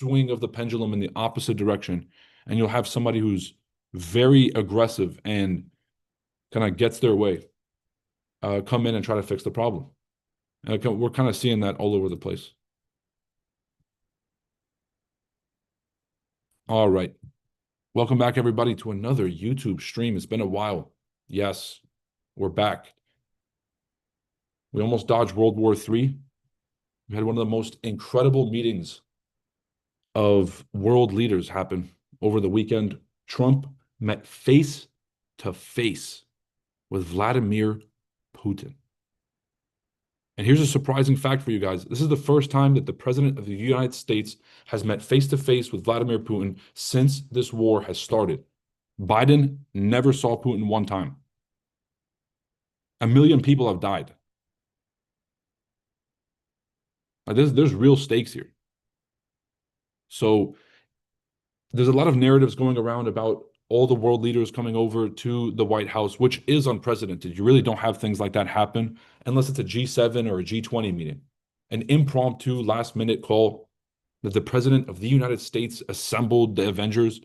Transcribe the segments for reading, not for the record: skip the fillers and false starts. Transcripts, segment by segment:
swing of the pendulum in the opposite direction, and you'll have somebody who's very aggressive and kind of gets their way, come in and try to fix the problem. And we're kind of seeing that all over the place. All right. Welcome back, everybody, to another YouTube stream. It's been a while. Yes, we're back. We almost dodged World War III. We had one of the most incredible meetings of world leaders happen over the weekend. Trump met face to face with Vladimir Putin. And here's a surprising fact for you guys. This is the first time that the president of the United States has met face to face with Vladimir Putin since this war has started. Biden never saw Putin one time. 1 million people have died. There's real stakes here. So there's a lot of narratives going around about all the world leaders coming over to the White House, which is unprecedented. You really don't have things like that happen unless it's a G7 or a G20 meeting. An impromptu last-minute call that the president of the United States assembled the Avengers.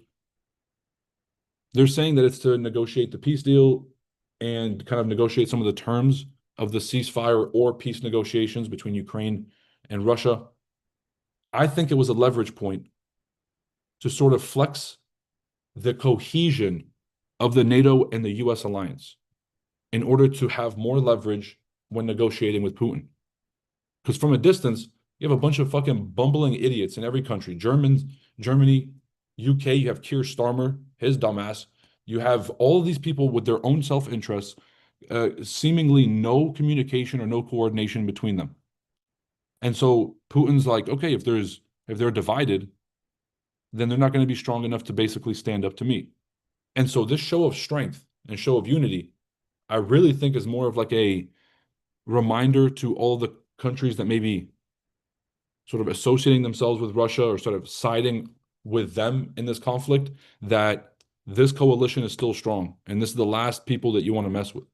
They're saying that it's to negotiate the peace deal and kind of negotiate some of the terms of the ceasefire or peace negotiations between Ukraine and Russia. I think it was a leverage point to sort of flex the cohesion of the NATO and the US alliance in order to have more leverage when negotiating with Putin. Because from a distance, you have a bunch of fucking bumbling idiots in every country. Germany, UK, you have Keir Starmer, his dumbass. You have all of these people with their own self-interests, seemingly no communication or no coordination between them. And so Putin's like, okay, if they're divided, then they're not going to be strong enough to basically stand up to me. And so this show of strength and show of unity, I really think is more of like a reminder to all the countries that may be sort of associating themselves with Russia or sort of siding with them in this conflict, that this coalition is still strong. And this is the last people that you want to mess with.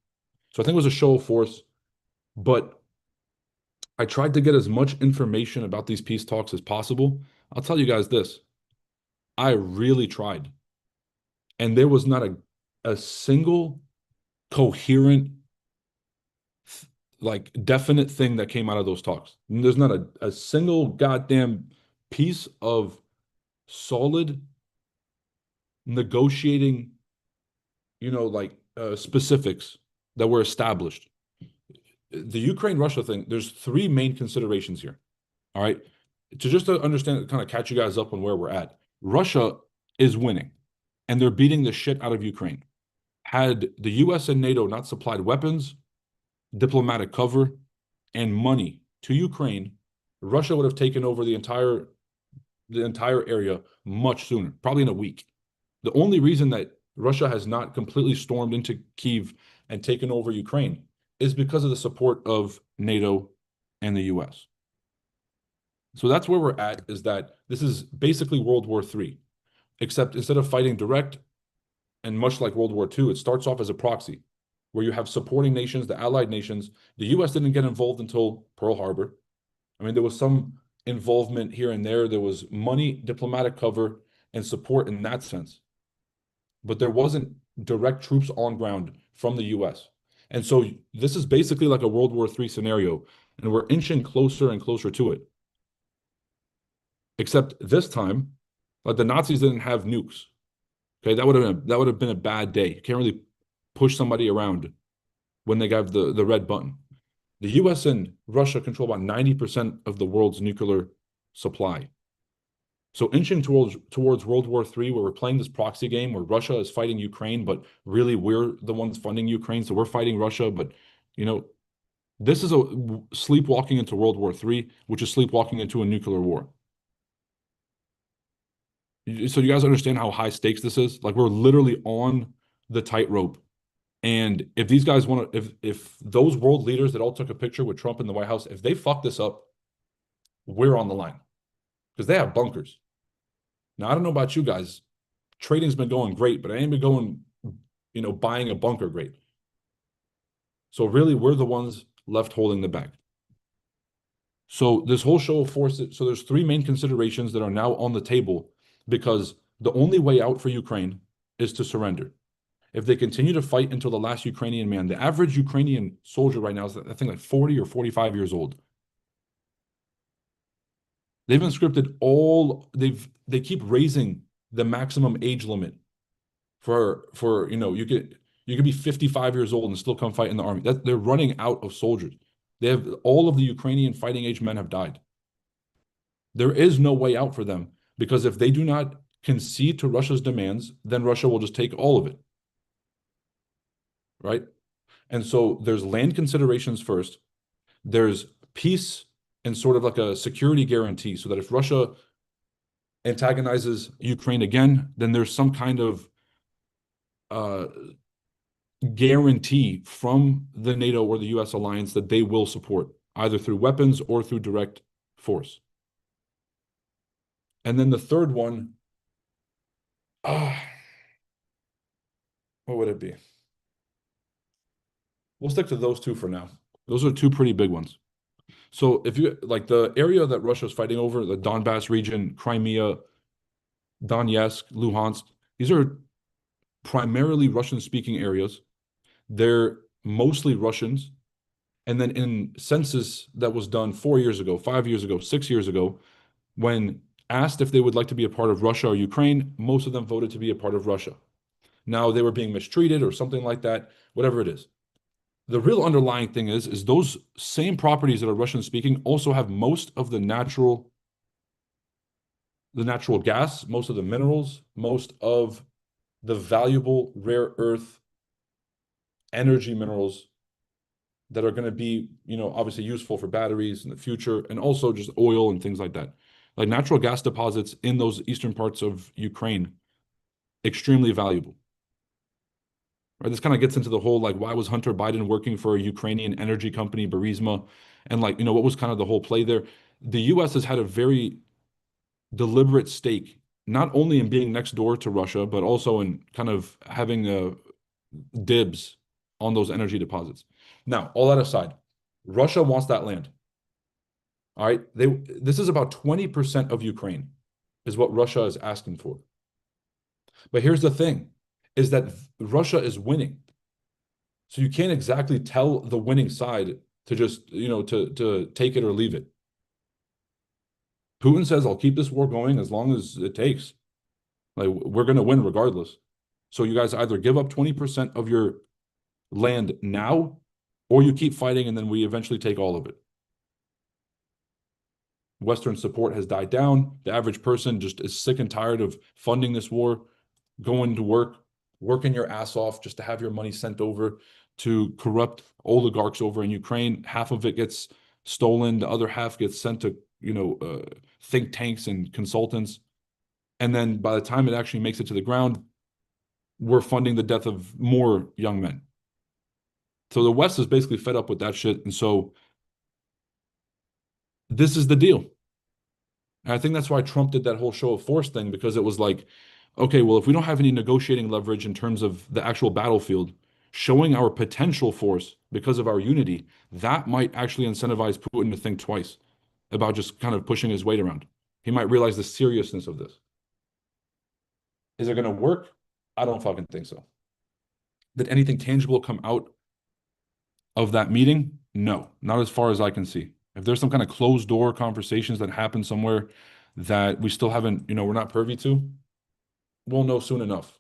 So I think it was a show of force, but I tried to get as much information about these peace talks as possible. I'll tell you guys this. I really tried. And there was not a single coherent, like definite thing that came out of those talks. And there's not a single goddamn piece of solid negotiating, like specifics that were established. The Ukraine-Russia thing, there's 3 main considerations here. All right. To just to understand, kind of catch you guys up on where we're at. Russia is winning, and they're beating the shit out of Ukraine. Had the US and NATO not supplied weapons, diplomatic cover, and money to Ukraine, Russia would have taken over the entire area much sooner, probably in a week. The only reason that Russia has not completely stormed into Kyiv and taken over Ukraine is because of the support of NATO and the US. So that's where we're at, is that this is basically World War III, except instead of fighting direct, and much like World War II, it starts off as a proxy, where you have supporting nations, the allied nations. The US didn't get involved until Pearl Harbor. I mean, there was some involvement here and there. There was money, diplomatic cover, and support in that sense. But there wasn't direct troops on ground from the US. And so this is basically like a World War III scenario, and we're inching closer and closer to it. Except this time, like the Nazis didn't have nukes. Okay, that would have been a bad day. You can't really push somebody around when they got the red button. The US and Russia control about 90% of the world's nuclear supply. So inching towards World War III, where we're playing this proxy game where Russia is fighting Ukraine, but really we're the ones funding Ukraine, so we're fighting Russia. But this is a sleepwalking into World War III, which is sleepwalking into a nuclear war. So you guys understand how high stakes this is? Like, we're literally on the tightrope. And if these guys want to, if those world leaders that all took a picture with Trump in the White House, if they fuck this up, we're on the line, because they have bunkers. Now, I don't know about you guys. Trading's been going great, but I ain't been going, buying a bunker great. So really, we're the ones left holding the bag. So this whole show of force, so there's three main considerations that are now on the table because the only way out for Ukraine is to surrender. If they continue to fight until the last Ukrainian man, the average Ukrainian soldier right now is, I think, like 40 or 45 years old. They've conscripted they keep raising the maximum age limit for you could be 55 years old and still come fight in the army. They're running out of soldiers. They have all of the Ukrainian fighting age men have died. There is no way out for them because if they do not concede to Russia's demands, then Russia will just take all of it. Right? And so there's land considerations first. There's peace and sort of like a security guarantee so that if Russia antagonizes Ukraine again, then there's some kind of uh, guarantee from the NATO or the US alliance that they will support, either through weapons or through direct force. And then the third one, what would it be? We'll stick to those two for now. Those are two pretty big ones. So if you like the area that Russia's fighting over, the Donbass region, Crimea, Donetsk, Luhansk, these are primarily Russian-speaking areas. They're mostly Russians. And then in census that was done 4 years ago, 5 years ago, 6 years ago, when asked if they would like to be a part of Russia or Ukraine, most of them voted to be a part of Russia. Now they were being mistreated or something like that, whatever it is. The real underlying thing is those same properties that are Russian speaking also have most of the natural gas, most of the minerals, most of the valuable rare earth energy minerals that are going to be, obviously useful for batteries in the future, and also just oil and things like that. Like natural gas deposits in those eastern parts of Ukraine, extremely valuable. Right? This kind of gets into the whole, like, why was Hunter Biden working for a Ukrainian energy company, Burisma? And like, what was kind of the whole play there? The US has had a very deliberate stake, not only in being next door to Russia, but also in kind of having dibs on those energy deposits. Now, all that aside, Russia wants that land. All right. This is about 20% of Ukraine is what Russia is asking for. But here's the thing, is that Russia is winning. So you can't exactly tell the winning side to just, to take it or leave it. Putin says, I'll keep this war going as long as it takes. Like, we're going to win regardless. So you guys either give up 20% of your land now, or you keep fighting and then we eventually take all of it. Western support has died down. The average person just is sick and tired of funding this war, going to work, working your ass off just to have your money sent over to corrupt oligarchs over in Ukraine. Half of it gets stolen. The other half gets sent to, think tanks and consultants. And then by the time it actually makes it to the ground, we're funding the death of more young men. So the West is basically fed up with that shit. And so this is the deal. And I think that's why Trump did that whole show of force thing, because it was like, okay, well, if we don't have any negotiating leverage in terms of the actual battlefield, showing our potential force because of our unity, that might actually incentivize Putin to think twice about just kind of pushing his weight around. He might realize the seriousness of this. Is it going to work? I don't fucking think so. Did anything tangible come out of that meeting? No, not as far as I can see. If there's some kind of closed door conversations that happen somewhere that we still haven't, we're not privy to, we'll know soon enough.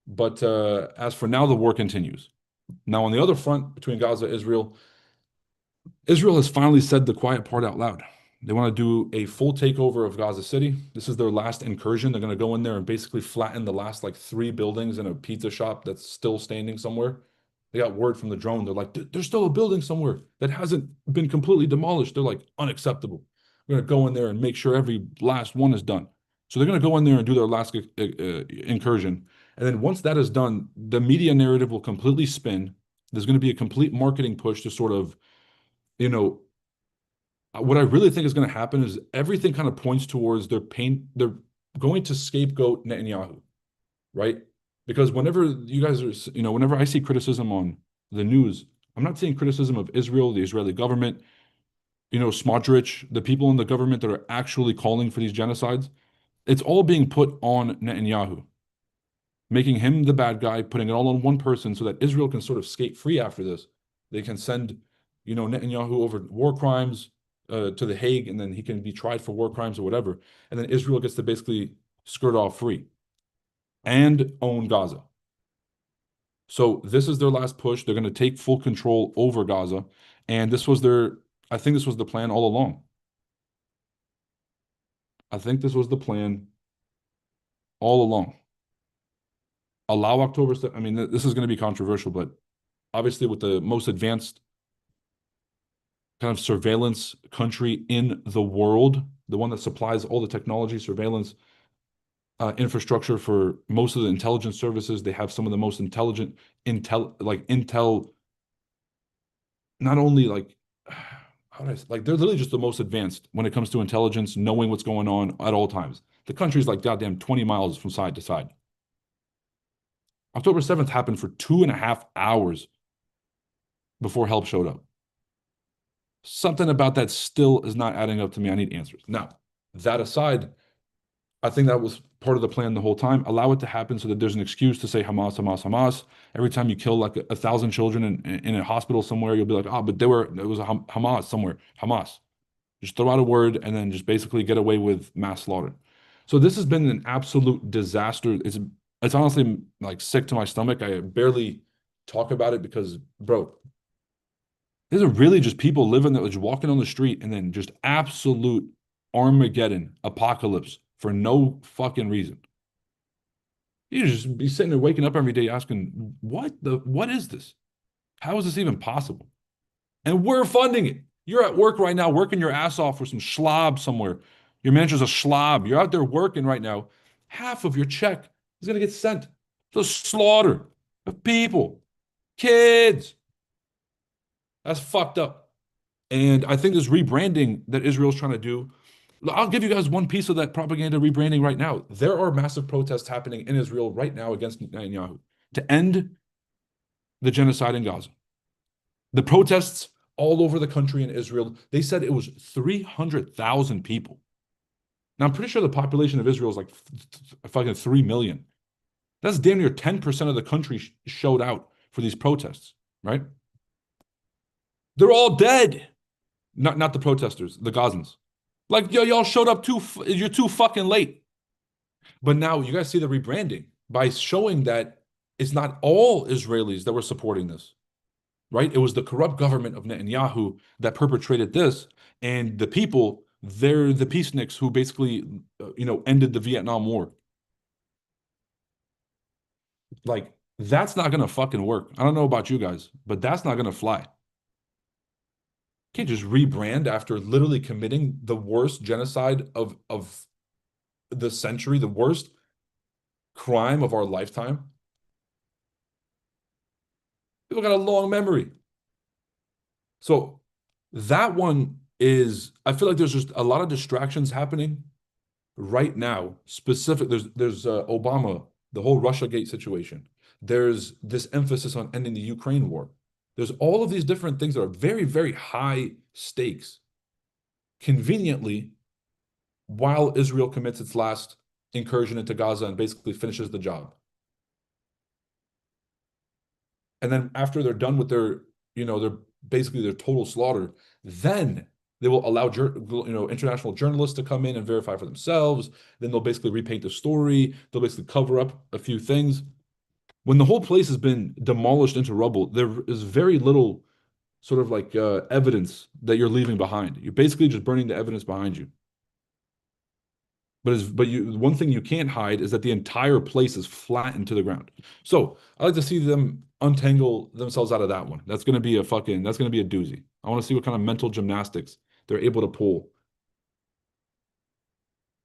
But as for now, the war continues. Now, on the other front, between Gaza, Israel has finally said the quiet part out loud. They want to do a full takeover of Gaza City. This is their last incursion. They're going to go in there and basically flatten the last like 3 buildings and a pizza shop that's still standing somewhere. They got word from the drone. They're like, there's still a building somewhere that hasn't been completely demolished. They're like, unacceptable. We're going to go in there and make sure every last one is done. So they're going to go in there and do their last incursion. And then once that is done, the media narrative will completely spin. There's going to be a complete marketing push to sort of, what I really think is going to happen is everything kind of points towards they're going to scapegoat Netanyahu, right? Because whenever you guys are, whenever I see criticism on the news, I'm not seeing criticism of Israel, the Israeli government. Smotrich, the people in the government that are actually calling for these genocides, it's all being put on Netanyahu, making him the bad guy, putting it all on one person so that Israel can sort of skate free after this. They can send, Netanyahu over war crimes to The Hague, and then he can be tried for war crimes or whatever. And then Israel gets to basically skirt off free and own Gaza. So this is their last push. They're going to take full control over Gaza. And I think this was the plan all along. I think this was the plan all along. Allow October, I mean, this is going to be controversial, but obviously with the most advanced kind of surveillance country in the world, the one that supplies all the technology, surveillance, infrastructure for most of the intelligence services. They have some of the most intelligent intel, not only how do I say, they're literally just the most advanced when it comes to intelligence, knowing what's going on at all times. The country's like goddamn 20 miles from side to side. October 7th happened for 2.5 hours before help showed up. Something about that still is not adding up to me. I need answers. Now, that aside, I think that was part of the plan the whole time. Allow it to happen so that there's an excuse to say Hamas, Hamas, Hamas. Every time you kill like 1,000 children in a hospital somewhere, you'll be like, oh, but it was a Hamas somewhere. Hamas. Just throw out a word and then just basically get away with mass slaughter. So this has been an absolute disaster. It's honestly like sick to my stomach. I barely talk about it because, bro, these are really just people living that, just walking on the street, and then just absolute Armageddon apocalypse for no fucking reason. You just be sitting there waking up every day asking, what is this? How is this even possible? And we're funding it. You're at work right now, working your ass off for some schlob somewhere. Your manager's a slob. You're out there working right now. Half of your check is going to get sent to slaughter of people, kids. That's fucked up. And I think this rebranding that Israel's trying to do, I'll give you guys one piece of that propaganda rebranding right now. There are massive protests happening in Israel right now against Netanyahu to end the genocide in Gaza. The protests all over the country in Israel, they said it was 300,000 people. Now, I'm pretty sure the population of Israel is like fucking 3 million. That's damn near 10% of the country showed out for these protests, right? They're all dead. Not the protesters, the Gazans. Like, yo, y'all showed up you're too fucking late. But now you guys see the rebranding by showing that it's not all Israelis that were supporting this, right? It was the corrupt government of Netanyahu that perpetrated this, and the people, they're the peaceniks who basically, ended the Vietnam War. Like, that's not gonna fucking work. I don't know about you guys, but that's not gonna fly. Can't just rebrand after literally committing the worst genocide of the century, the worst crime of our lifetime. People got a long memory. So that one is, I feel like there's just a lot of distractions happening right now. There's Obama, the whole Russiagate situation. There's this emphasis on ending the Ukraine war. There's all of these different things that are very, very high stakes. Conveniently, while Israel commits its last incursion into Gaza and basically finishes the job. And then after they're done with their total slaughter, then they will allow international journalists to come in and verify for themselves. Then they'll basically repaint the story. They'll basically cover up a few things. When the whole place has been demolished into rubble, there is very little sort of like evidence that you're leaving behind. You're basically just burning the evidence behind you. One thing you can't hide is that the entire place is flattened to the ground. So I like to see them untangle themselves out of that one. That's gonna be a doozy. I want to see what kind of mental gymnastics they're able to pull.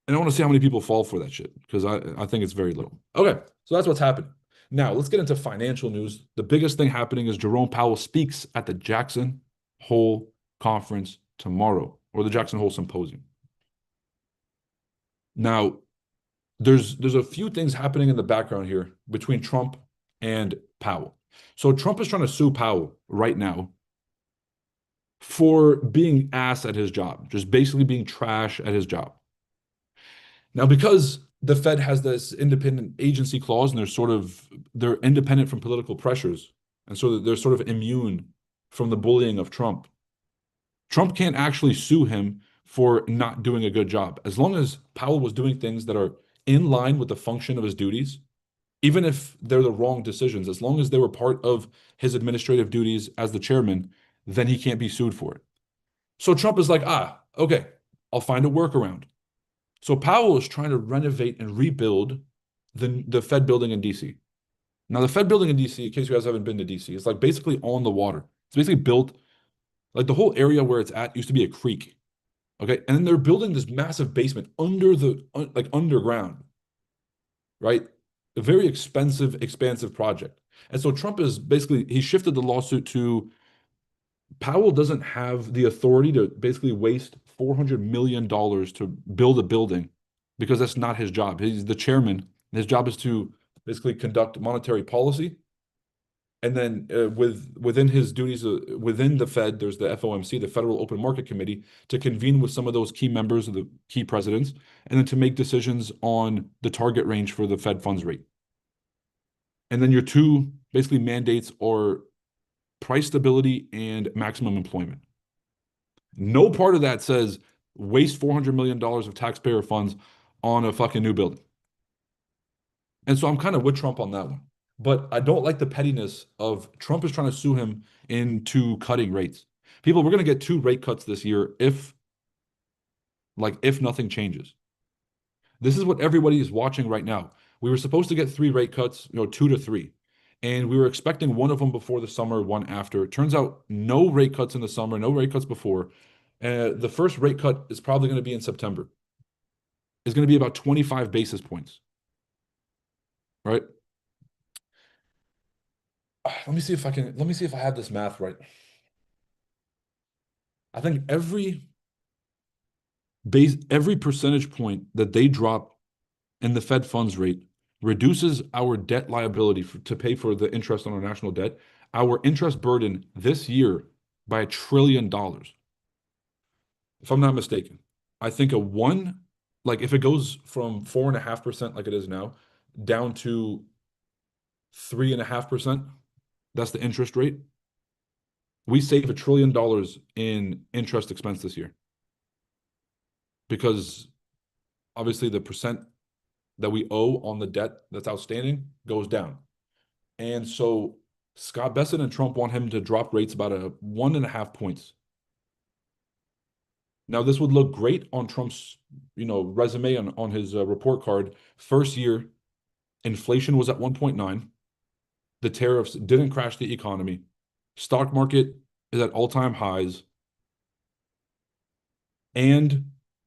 And I want to see how many people fall for that shit, because I think it's very little. Okay, so that's what's happened. Now let's get into financial news. The biggest thing happening is Jerome Powell speaks at the Jackson Hole Conference tomorrow, or the Jackson Hole Symposium. Now, there's a few things happening in the background here between Trump and Powell. So Trump is trying to sue Powell right now for being ass at his job, just basically being trash at his job. Now, because the Fed has this independent agency clause and they're independent from political pressures, and so they're sort of immune from the bullying of Trump. Trump can't actually sue him for not doing a good job. As long as Powell was doing things that are in line with the function of his duties, even if they're the wrong decisions, as long as they were part of his administrative duties as the chairman, then he can't be sued for it. So Trump is like, okay, I'll find a workaround. So Powell is trying to renovate and rebuild the Fed building in DC. Now, the Fed building in DC, in case you guys haven't been to DC, it's like basically on the water. It's basically built like the whole area where it's at used to be a creek. Okay. And then they're building this massive basement like underground, right? A very expensive, expansive project. And so Trump is basically, he shifted the lawsuit to Powell doesn't have the authority to basically waste $400 million to build a building because that's not his job. He's the chairman. His job is to basically conduct monetary policy. And then within his duties within the Fed, there's the FOMC, the Federal Open Market Committee, to convene with some of those key members of the key presidents, and then to make decisions on the target range for the Fed funds rate. And then your two basically mandates are price stability and maximum employment. No part of that says waste $400 million of taxpayer funds on a fucking new building. And so I'm kind of with Trump on that one. But I don't like the pettiness of Trump is trying to sue him into cutting rates. People, we're going to get 2 rate cuts this year if nothing changes. This is what everybody is watching right now. We were supposed to get 3 rate cuts, 2 to 3. And we were expecting one of them before the summer, one after. It turns out no rate cuts in the summer, no rate cuts before. The first rate cut is probably going to be in September. It's going to be about 25 basis points, right? Let me see if I have this math right. I think every percentage point that they drop in the Fed funds rate reduces our debt liability to pay for the interest on our national debt, our interest burden this year by $1 trillion. If I'm not mistaken, I think like if it goes from 4.5% like it is now down to 3.5%, that's the interest rate. We save $1 trillion in interest expense this year because obviously the percent that we owe on the debt that's outstanding goes down. And so Scott Bessent and Trump want him to drop rates about 1.5 points. Now, this would look great on Trump's, resume on his report card. First year, inflation was at 1.9. The tariffs didn't crash the economy. Stock market is at all-time highs. And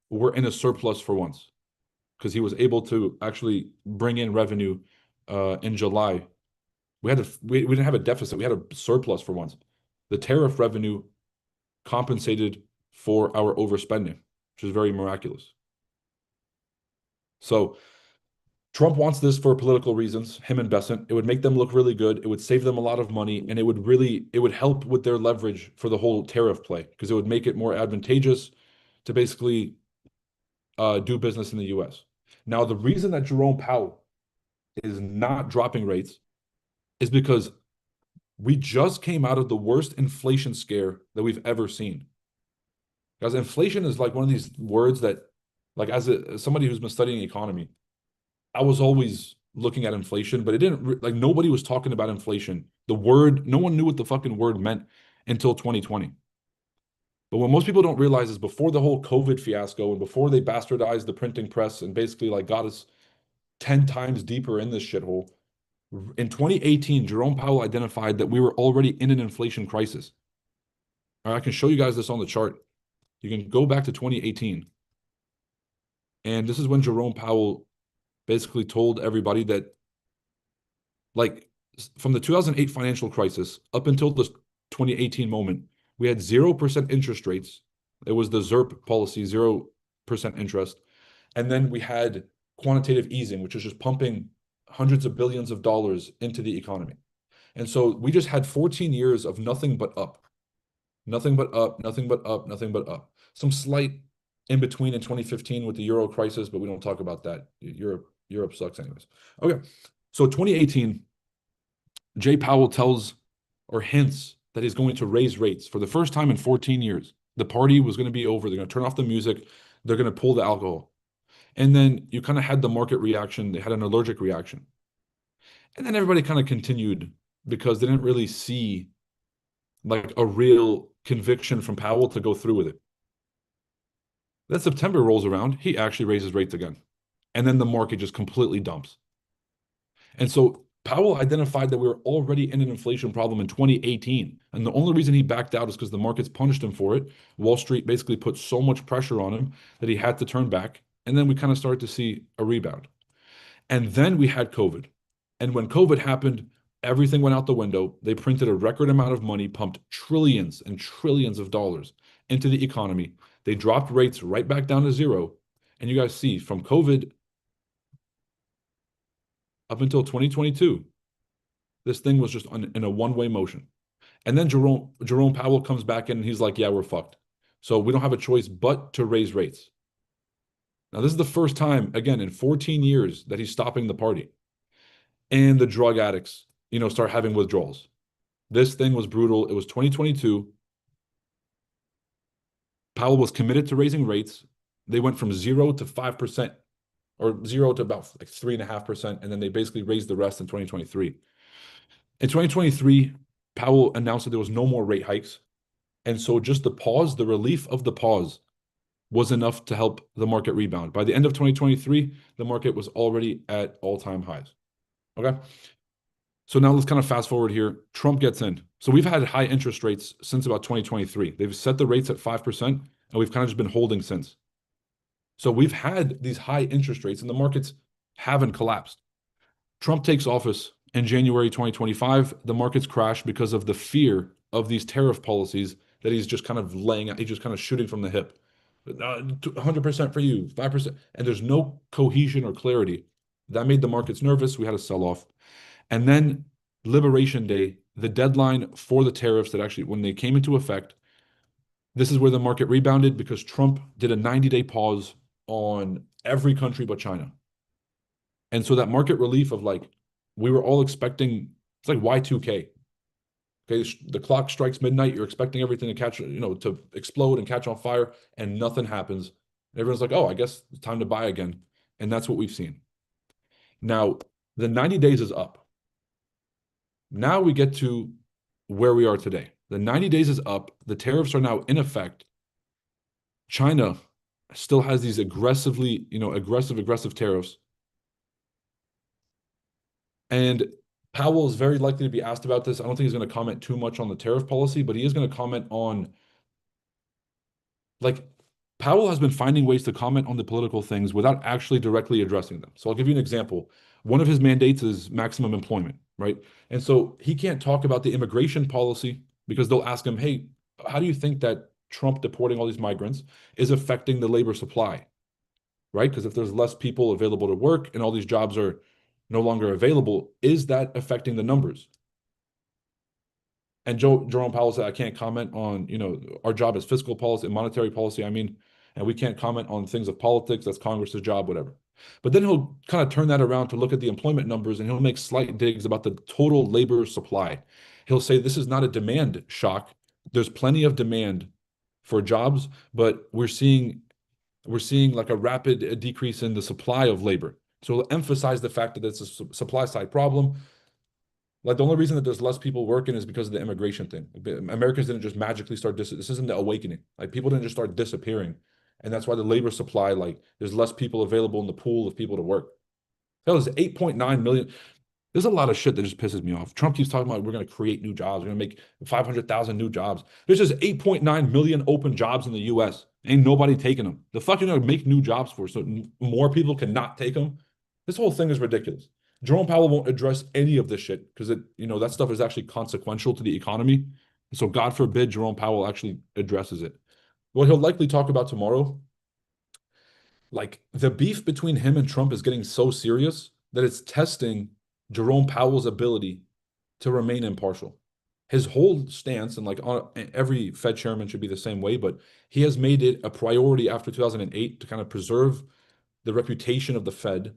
we're in a surplus for once because he was able to actually bring in revenue in July. We didn't have a deficit. We had a surplus for once. The tariff revenue compensated for our overspending, which is very miraculous. So Trump wants this for political reasons, him and Bessent. It would make them look really good. It would save them a lot of money, and it would help with their leverage for the whole tariff play because it would make it more advantageous to basically do business in the US. Now, the reason that Jerome Powell is not dropping rates is because we just came out of the worst inflation scare that we've ever seen. Because inflation is like one of these words that, like, as somebody who's been studying economy, I was always looking at inflation, but it didn't like nobody was talking about inflation. The word, no one knew what the fucking word meant until 2020. But what most people don't realize is before the whole COVID fiasco and before they bastardized the printing press and basically like got us 10 times deeper in this shithole, in 2018, Jerome Powell identified that we were already in an inflation crisis. All right, I can show you guys this on the chart. You can go back to 2018. And this is when Jerome Powell basically told everybody that, like, from the 2008 financial crisis up until the 2018 moment, we had 0% interest rates. It was the ZIRP policy, 0% interest. And then we had quantitative easing, which is just pumping hundreds of billions of dollars into the economy. And so we just had 14 years of nothing but up. Nothing but up, nothing but up, nothing but up. Some slight in between in 2015 with the Euro crisis, but we don't talk about that. Europe sucks anyways. Okay. So 2018, Jay Powell tells or hints that he's going to raise rates for the first time in 14 years. The party was going to be over. They're going to turn off the music. They're going to pull the alcohol. And then you kind of had the market reaction. They had an allergic reaction. And then everybody kind of continued because they didn't really see like a real conviction from Powell to go through with it. Then September rolls around, he actually raises rates again. And then the market just completely dumps. And so Powell identified that we were already in an inflation problem in 2018. And the only reason he backed out is because the markets punished him for it. Wall Street basically put so much pressure on him that he had to turn back. And then we kind of started to see a rebound. And then we had COVID. And when COVID happened, everything went out the window. They printed a record amount of money, pumped trillions and trillions of dollars into the economy. They dropped rates right back down to zero. And you guys see from COVID up until 2022, this thing was just in a one-way motion. And then Jerome Powell comes back in and he's like, yeah, we're fucked. So we don't have a choice but to raise rates. Now, this is the first time, again, in 14 years that he's stopping the party. And the drug addicts, start having withdrawals. This thing was brutal. It was 2022. Powell was committed to raising rates. They went from 0 to 5%, or 0 to about like 3.5%, and then they basically raised the rest in 2023. In 2023, Powell announced that there was no more rate hikes. And so just the relief of the pause was enough to help the market rebound. By the end of 2023, the market was already at all-time highs. Okay. So now let's kind of fast forward here. Trump gets in. So we've had high interest rates since about 2023. They've set the rates at 5%, and we've kind of just been holding since. So we've had these high interest rates, and the markets haven't collapsed. Trump takes office in January 2025. The markets crash because of the fear of these tariff policies that he's just kind of laying out. He's just kind of shooting from the hip. 100% for you, 5%. And there's no cohesion or clarity. That made the markets nervous. We had a sell-off. And then Liberation Day, the deadline for the tariffs that actually, when they came into effect, this is where the market rebounded because Trump did a 90-day pause on every country but China. And so that market relief of like, we were all expecting, it's like Y2K. Okay, the clock strikes midnight. You're expecting everything to catch, to explode and catch on fire, and nothing happens. And everyone's like, oh, I guess it's time to buy again. And that's what we've seen. Now, the 90 days is up. Now we get to where we are today. The 90 days is up. The tariffs are now in effect. China still has these aggressive tariffs. And Powell is very likely to be asked about this. I don't think he's going to comment too much on the tariff policy, but he is going to comment on, like, Powell has been finding ways to comment on the political things without actually directly addressing them. So I'll give you an example. One of his mandates is maximum employment, right? And so he can't talk about the immigration policy because they'll ask him, hey, how do you think that Trump deporting all these migrants is affecting the labor supply, right? Because if there's less people available to work and all these jobs are no longer available, is that affecting the numbers? And Jerome Powell said, I can't comment on, our job is fiscal policy and monetary policy. I mean, and we can't comment on things of politics. That's Congress's job, whatever. But then he'll kind of turn that around to look at the employment numbers and he'll make slight digs about the total labor supply. He'll say this is not a demand shock. There's plenty of demand for jobs, but we're seeing like a rapid decrease in the supply of labor. So he'll emphasize the fact that it's a supply side problem. Like the only reason that there's less people working is because of the immigration thing. Americans didn't just magically start this isn't the awakening. Like people didn't just start disappearing. And that's why the labor supply, like there's less people available in the pool of people to work. That was 8.9 million. There's a lot of shit that just pisses me off. Trump keeps talking about we're going to create new jobs. We're going to make 500,000 new jobs. There's just 8.9 million open jobs in the US. Ain't nobody taking them. The fuck you going to make new jobs for so more people cannot take them? This whole thing is ridiculous. Jerome Powell won't address any of this shit because that stuff is actually consequential to the economy. So God forbid Jerome Powell actually addresses it. What he'll likely talk about tomorrow, like the beef between him and Trump is getting so serious that it's testing Jerome Powell's ability to remain impartial. His whole stance, and like every Fed chairman should be the same way, but he has made it a priority after 2008 to kind of preserve the reputation of the Fed,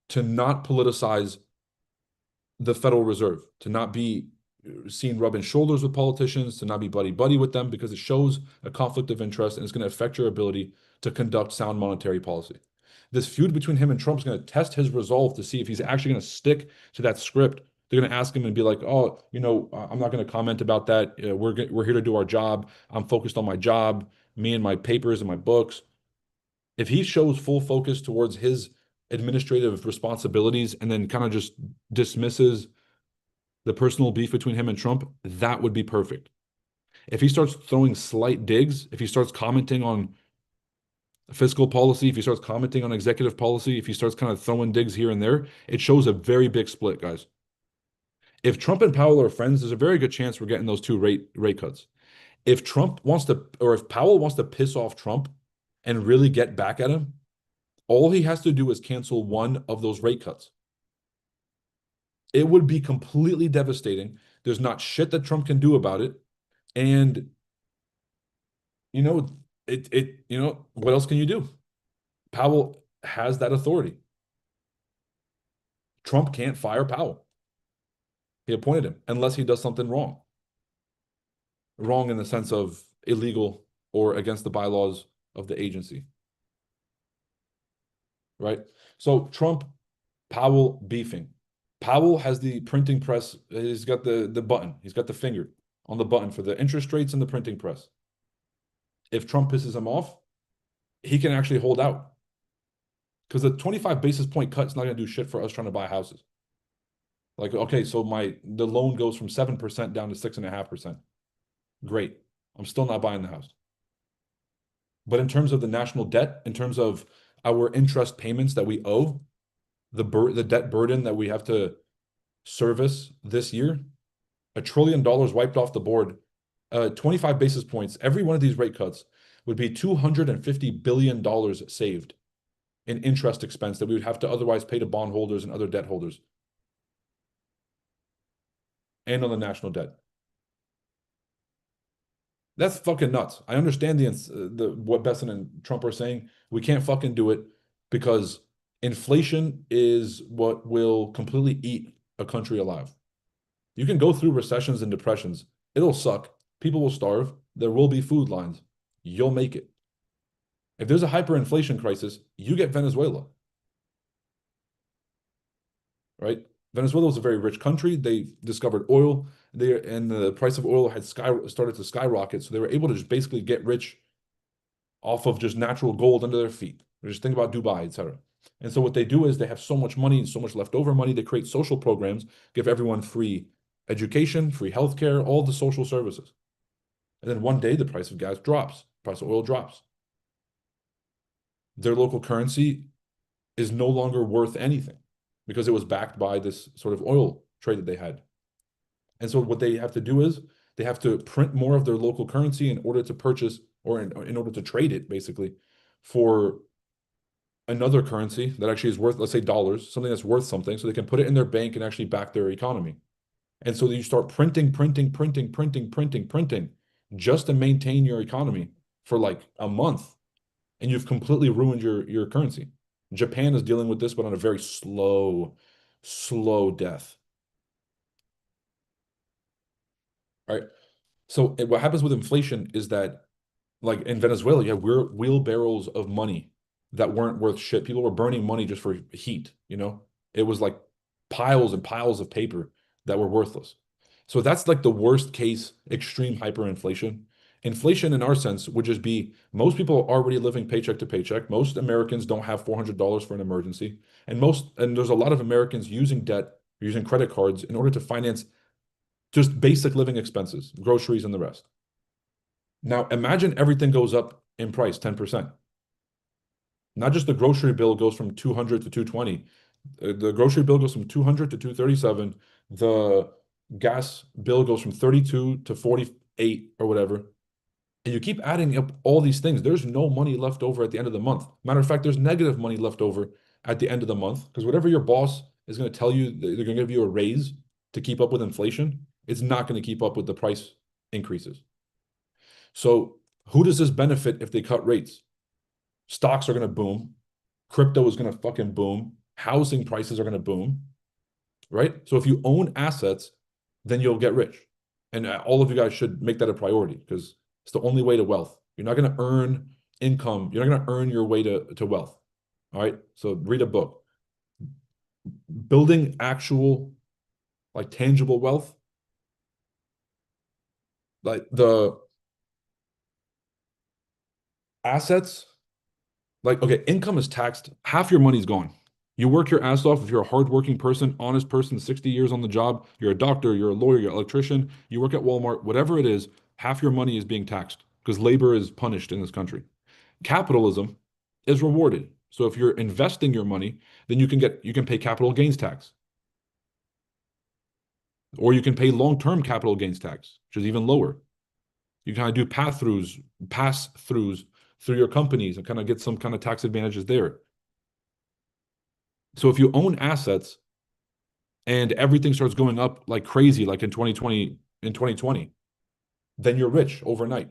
to not politicize the Federal Reserve, to not be seen rubbing shoulders with politicians, to not be buddy buddy with them, because it shows a conflict of interest and it's going to affect your ability to conduct sound monetary policy. This feud between him and Trump is going to test his resolve to see if he's actually going to stick to that script. They're going to ask him and be like, "Oh, I'm not going to comment about that. We're here to do our job. I'm focused on my job, me and my papers and my books." If he shows full focus towards his administrative responsibilities and then kind of just dismisses the personal beef between him and Trump, that would be perfect. If he starts throwing slight digs, if he starts commenting on fiscal policy, if he starts commenting on executive policy, if he starts kind of throwing digs here and there, it shows a very big split, guys. If Trump and Powell are friends, there's a very good chance we're getting those two rate cuts. If Trump wants to, or if Powell wants to piss off Trump and really get back at him, all he has to do is cancel one of those rate cuts. It would be completely devastating. There's not shit that Trump can do about it. And you know, what else can you do? Powell has that authority. Trump can't fire Powell. He appointed him unless he does something wrong. Wrong in the sense of illegal or against the bylaws of the agency. Right? So Trump, Powell beefing. Powell has the printing press. He's got the button. He's got the finger on the button for the interest rates and the printing press. If Trump pisses him off, he can actually hold out. Because the 25 basis point cut is not going to do shit for us trying to buy houses. Like, okay, so the loan goes from 7% down to 6.5%. Great. I'm still not buying the house. But in terms of the national debt, in terms of our interest payments that we owe, the debt burden that we have to service this year, $1 trillion wiped off the board, 25 basis points, every one of these rate cuts would be $250 billion saved in interest expense that we would have to otherwise pay to bondholders and other debt holders and on the national debt. That's fucking nuts. I understand what Besson and Trump are saying. We can't fucking do it because inflation is what will completely eat a country alive. You can go through recessions and depressions. It'll suck. People will starve. There will be food lines. You'll make it. If there's a hyperinflation crisis, you get Venezuela. Right? Venezuela was a very rich country. They discovered oil there, and the price of oil had started to skyrocket. So they were able to just basically get rich off of just natural gold under their feet. Just think about Dubai, etc. And so what they do is they have so much money and so much leftover money, they create social programs, give everyone free education, free healthcare, all the social services. And then one day the price of gas drops, price of oil drops. Their local currency is no longer worth anything because it was backed by this sort of oil trade that they had. And so what they have to do is they have to print more of their local currency in order to purchase or in order to trade it basically for another currency that actually is worth, let's say dollars, something that's worth something, so they can put it in their bank and actually back their economy. And so you start printing just to maintain your economy for like a month, and you've completely ruined your currency. Japan is dealing with this, but on a very slow death. All right. So what happens with inflation is that, like in Venezuela, you have wheelbarrows of money that weren't worth shit. People were burning money just for heat, It was like piles and piles of paper that were worthless. So that's like the worst case extreme hyperinflation. Inflation in our sense would just be most people are already living paycheck to paycheck. Most Americans don't have $400 for an emergency. And there's a lot of Americans using debt, using credit cards in order to finance just basic living expenses, groceries and the rest. Now imagine everything goes up in price 10%. Not just the grocery bill goes from 200 to 220. The grocery bill goes from 200 to 237. The gas bill goes from 32 to 48 or whatever. And you keep adding up all these things. There's no money left over at the end of the month. Matter of fact, there's negative money left over at the end of the month because whatever your boss is going to tell you, they're going to give you a raise to keep up with inflation. It's not going to keep up with the price increases. So who does this benefit if they cut rates? Stocks are going to boom. Crypto is going to fucking boom. Housing prices are going to boom, right? So if you own assets, then you'll get rich. And all of you guys should make that a priority because it's the only way to wealth. You're not going to earn income. You're not going to earn your way to wealth. All right. So read a book. Building actual, like tangible wealth, like the assets, like, okay, income is taxed. Half your money's gone. You work your ass off. If you're a hardworking person, honest person, 60 years on the job, you're a doctor, you're a lawyer, you're an electrician, you work at Walmart, whatever it is, half your money is being taxed because labor is punished in this country. Capitalism is rewarded. So if you're investing your money, then you can pay capital gains tax. Or you can pay long-term capital gains tax, which is even lower. You kind of do pass-throughs through your companies and kind of get some kind of tax advantages there. So if you own assets and everything starts going up like crazy, like in 2020, then you're rich overnight.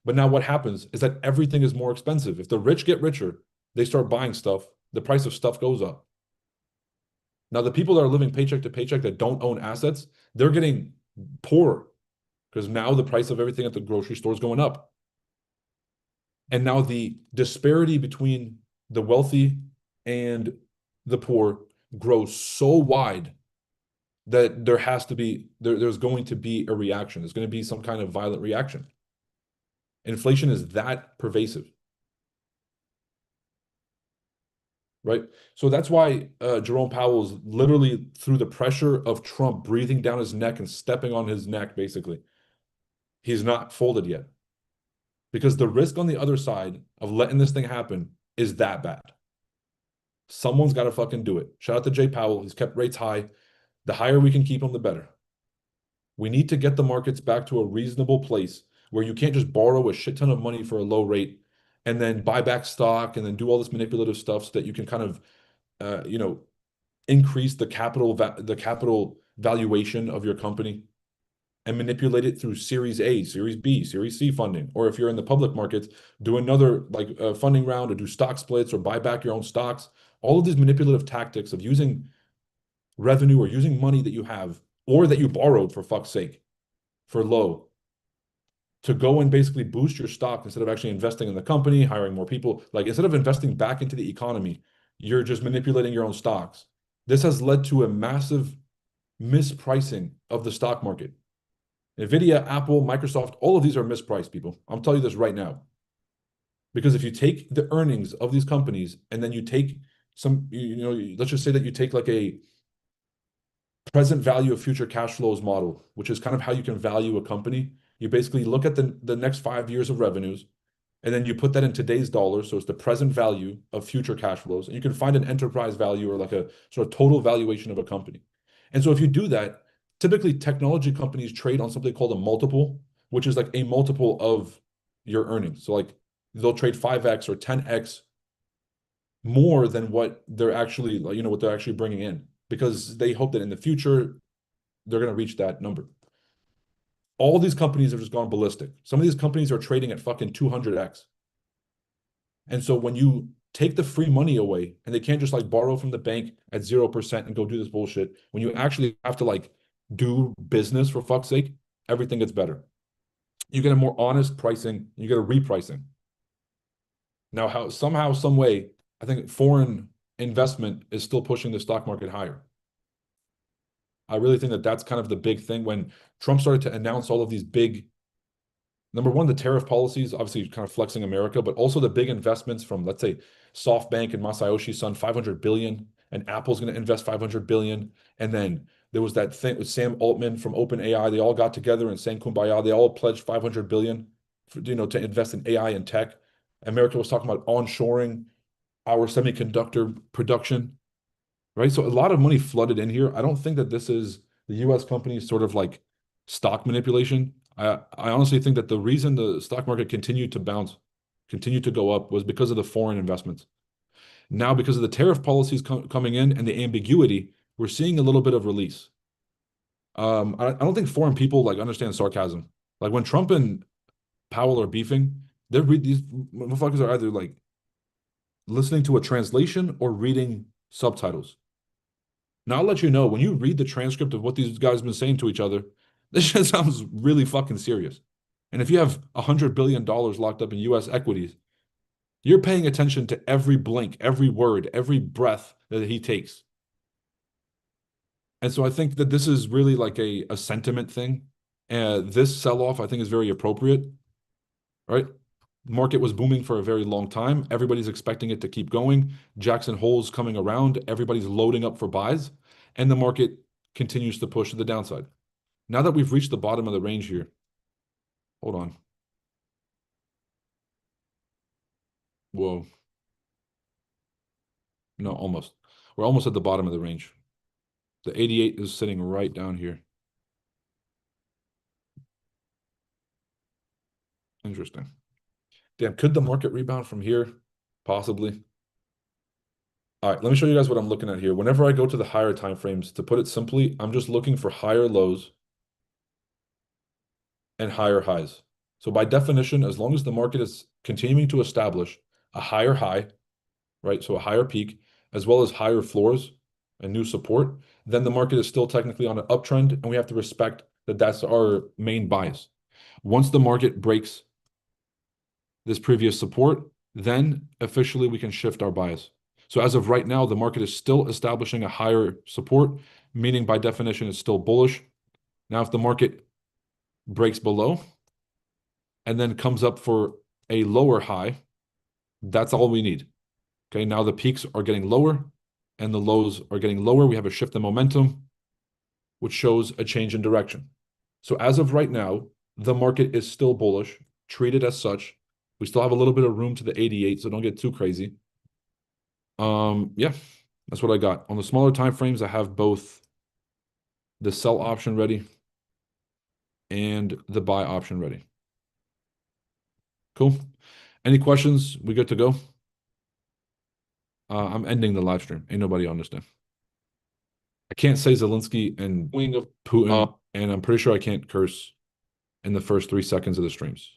But now what happens is that everything is more expensive. If the rich get richer, they start buying stuff, the price of stuff goes up. Now the people that are living paycheck to paycheck that don't own assets, they're getting poorer because now the price of everything at the grocery store is going up. And now the disparity between the wealthy and the poor grows so wide that there's going to be a reaction. There's going to be some kind of violent reaction. Inflation is that pervasive, right? So that's why Jerome Powell is literally through the pressure of Trump breathing down his neck and stepping on his neck, basically. He's not folded yet because the risk on the other side of letting this thing happen is that bad. Someone's got to fucking do it. Shout out to Jay Powell. He's kept rates high. The higher we can keep them, the better. We need to get the markets back to a reasonable place where you can't just borrow a shit ton of money for a low rate and then buy back stock and then do all this manipulative stuff so that you can kind of, increase the capital valuation of your company and manipulate it through Series A, Series B, Series C funding. Or if you're in the public markets, do another like funding round or do stock splits or buy back your own stocks. All of these manipulative tactics of using revenue or using money that you have or that you borrowed for fuck's sake for low to go and basically boost your stock instead of actually investing in the company, hiring more people. Like instead of investing back into the economy, you're just manipulating your own stocks. This has led to a massive mispricing of the stock market. Nvidia, Apple, Microsoft, all of these are mispriced, people. I'm telling you this right now. Because if you take the earnings of these companies and then you take let's just say that you take like a present value of future cash flows model, which is kind of how you can value a company. You basically look at the next 5 years of revenues, and then you put that in today's dollars. So it's the present value of future cash flows. And you can find an enterprise value or like a sort of total valuation of a company. And so if you do that, typically technology companies trade on something called a multiple, which is like a multiple of your earnings. So like they'll trade 5x or 10x more than what they're actually, what they're actually bringing in because they hope that in the future they're going to reach that number. All these companies have just gone ballistic. Some of these companies are trading at fucking 200x. And so when you take the free money away and they can't just like borrow from the bank at 0% and go do this bullshit, when you actually have to like do business for fuck's sake, everything gets better. You get a more honest pricing, you get a repricing. Now, somehow, some way, I think foreign investment is still pushing the stock market higher. I really think that that's kind of the big thing when Trump started to announce all of these big, number one, the tariff policies, obviously kind of flexing America, but also the big investments from, let's say, SoftBank and Masayoshi Son, 500 billion, and Apple's going to invest 500 billion. And then there was that thing with Sam Altman from OpenAI. They all got together and sang Kumbaya. They all pledged 500 billion, to invest in AI and tech. America was talking about onshoring our semiconductor production, right? So a lot of money flooded in here. I don't think that this is the US companies sort of like stock manipulation. I honestly think that the reason the stock market continued to bounce, continued to go up was because of the foreign investments. Now, because of the tariff policies coming in and the ambiguity, we're seeing a little bit of release. I don't think foreign people like understand sarcasm. Like when Trump and Powell are beefing, these motherfuckers are either like listening to a translation or reading subtitles. Now I'll let you know when you read the transcript of what these guys have been saying to each other, this shit sounds really fucking serious. And if you have $100 billion locked up in US equities, you're paying attention to every blink, every word, every breath that he takes. And so I think that this is really like a sentiment thing. This sell-off, I think, is very appropriate, right? Market was booming for a very long time. Everybody's expecting it to keep going. Jackson Hole's coming around. Everybody's loading up for buys, and the market continues to push to the downside. Now that we've reached the bottom of the range here, hold on. Whoa. No, almost. We're almost at the bottom of the range. The 88 is sitting right down here. Interesting. Damn, could the market rebound from here? Possibly. All right, let me show you guys what I'm looking at here. Whenever I go to the higher time frames, to put it simply, I'm just looking for higher lows and higher highs. So by definition, as long as the market is continuing to establish a higher high, right? So a higher peak, as well as higher floors and new support, then the market is still technically on an uptrend, and we have to respect that that's our main bias. Once the market breaks this previous support, then officially we can shift our bias. So as of right now, the market is still establishing a higher support, meaning by definition it's still bullish. Now, if the market breaks below and then comes up for a lower high, that's all we need. Okay, now the peaks are getting lower and the lows are getting lower. We have a shift in momentum, which shows a change in direction. So as of right now, the market is still bullish, treated as such. We still have a little bit of room to the 88, so don't get too crazy. Yeah, that's what I got. On the smaller time frames, I have both the sell option ready and the buy option ready. Cool. Any questions? We good to go? I'm ending the live stream. Ain't nobody on this thing. I can't say Zelensky and wing of Putin, and I'm pretty sure I can't curse in the first 3 seconds of the streams.